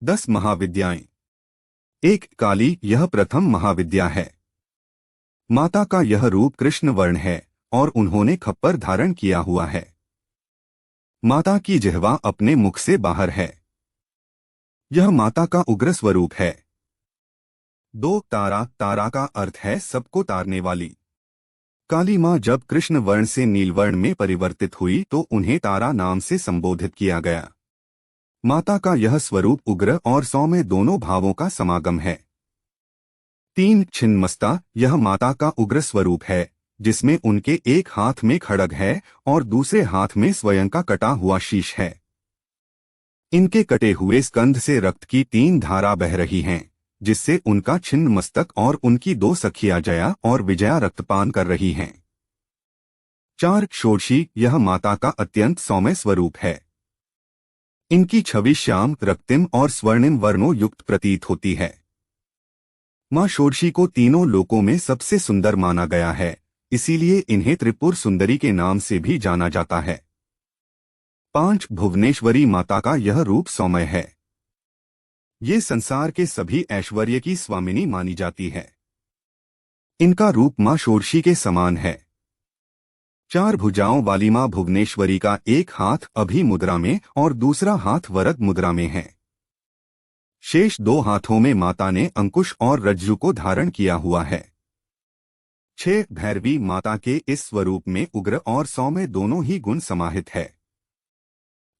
10 महाविद्याएं। एक काली, यह प्रथम महाविद्या है। माता का यह रूप कृष्ण वर्ण है और उन्होंने खप्पर धारण किया हुआ है। माता की जिह्वा अपने मुख से बाहर है। यह माता का उग्र स्वरूप है। 2 तारा, तारा का अर्थ है सबको तारने वाली। काली माँ जब कृष्ण वर्ण से नीलवर्ण में परिवर्तित हुई तो उन्हें तारा नाम से संबोधित किया गया। माता का यह स्वरूप उग्र और सौम्य दोनों भावों का समागम है। 3 छिन्नमस्ता, यह माता का उग्र स्वरूप है जिसमें उनके एक हाथ में खड्ग है और दूसरे हाथ में स्वयं का कटा हुआ शीश है। इनके कटे हुए स्कंध से रक्त की 3 धारा बह रही हैं, जिससे उनका छिन्न मस्तक और उनकी 2 सखियां जया और विजया रक्तपान कर रही हैं। 4 षोडशी, यह माता का अत्यंत सौम्य स्वरूप है। इनकी छवि श्याम, रक्तिम और स्वर्णिम वर्णों युक्त प्रतीत होती है। मां षोडशी को तीनों लोकों में सबसे सुंदर माना गया है, इसीलिए इन्हें त्रिपुर सुंदरी के नाम से भी जाना जाता है। 5 भुवनेश्वरी, माता का यह रूप सौम्य है। ये संसार के सभी ऐश्वर्य की स्वामिनी मानी जाती है। इनका रूप मां षोडशी के समान है। 4 भुजाओं वाली मां भुवनेश्वरी का एक हाथ अभी मुद्रा में और दूसरा हाथ वरद मुद्रा में है। शेष 2 हाथों में माता ने अंकुश और रज्जु को धारण किया हुआ है। 6 भैरवी, माता के इस स्वरूप में उग्र और सौम्य दोनों ही गुण समाहित है।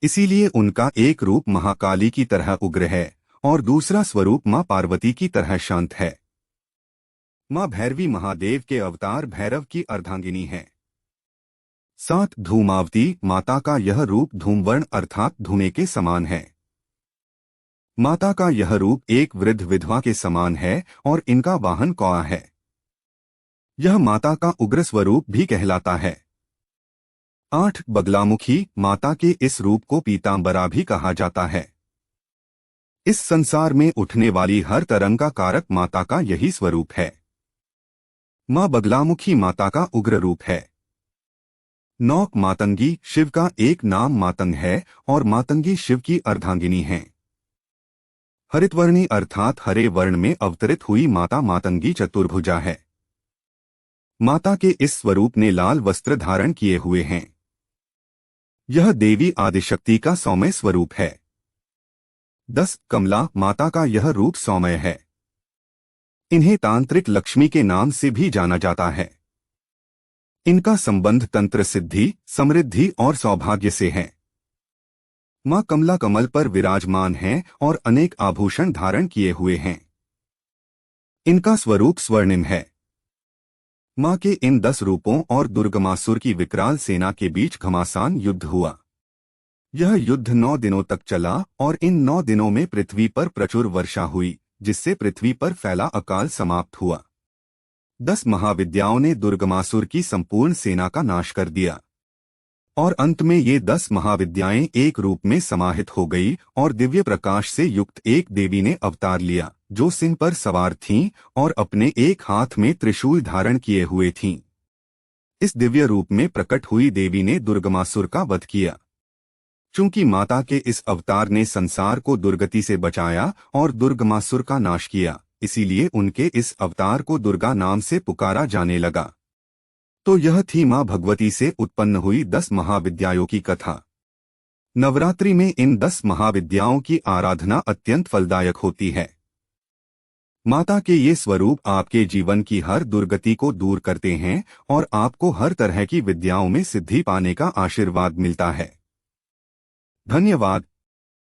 इसीलिए उनका एक रूप महाकाली की तरह उग्र है और दूसरा स्वरूप मां पार्वती की तरह शांत है। मां भैरवी महादेव के अवतार भैरव की अर्धांगिनी है। 7 धूमावती, माता का यह रूप धूमवर्ण अर्थात धुएं के समान है। माता का यह रूप एक वृद्ध विधवा के समान है और इनका वाहन कौआ है। यह माता का उग्र स्वरूप भी कहलाता है। 8 बगलामुखी, माता के इस रूप को पीतांबरा भी कहा जाता है। इस संसार में उठने वाली हर तरंग का कारक माता का यही स्वरूप है। मां बगलामुखी माता का उग्र रूप है। 9 मातंगी, शिव का एक नाम मातंग है और मातंगी शिव की अर्धांगिनी हैं। हरितवर्णी अर्थात हरे वर्ण में अवतरित हुई माता मातंगी चतुर्भुजा है। माता के इस स्वरूप ने लाल वस्त्र धारण किए हुए हैं। यह देवी आदिशक्ति का सौम्य स्वरूप है। 10 कमला, माता का यह रूप सौम्य है। इन्हें तांत्रिक लक्ष्मी के नाम से भी जाना जाता है। इनका संबंध तंत्र सिद्धि, समृद्धि और सौभाग्य से है। मां कमला कमल पर विराजमान हैं और अनेक आभूषण धारण किए हुए हैं। इनका स्वरूप स्वर्णिम है। मां के इन 10 रूपों और दुर्गमासुर की विकराल सेना के बीच घमासान युद्ध हुआ। यह युद्ध 9 दिनों तक चला और इन 9 दिनों में पृथ्वी पर प्रचुर वर्षा हुई, जिससे पृथ्वी पर फैला अकाल समाप्त हुआ। 10 महाविद्याओं ने दुर्गमासुर की संपूर्ण सेना का नाश कर दिया और अंत में ये 10 महाविद्याएं एक रूप में समाहित हो गई और दिव्य प्रकाश से युक्त एक देवी ने अवतार लिया, जो सिंह पर सवार थीं और अपने एक हाथ में त्रिशूल धारण किए हुए थीं। इस दिव्य रूप में प्रकट हुई देवी ने दुर्गमासुर का वध किया। चूंकि माता के इस अवतार ने संसार को दुर्गति से बचाया और दुर्गमासुर का नाश किया, इसीलिए उनके इस अवतार को दुर्गा नाम से पुकारा जाने लगा। तो यह थी मां भगवती से उत्पन्न हुई 10 महाविद्याओं की कथा। नवरात्रि में इन 10 महाविद्याओं की आराधना अत्यंत फलदायक होती है। माता के ये स्वरूप आपके जीवन की हर दुर्गति को दूर करते हैं और आपको हर तरह की विद्याओं में सिद्धि पाने का आशीर्वाद मिलता है। धन्यवाद।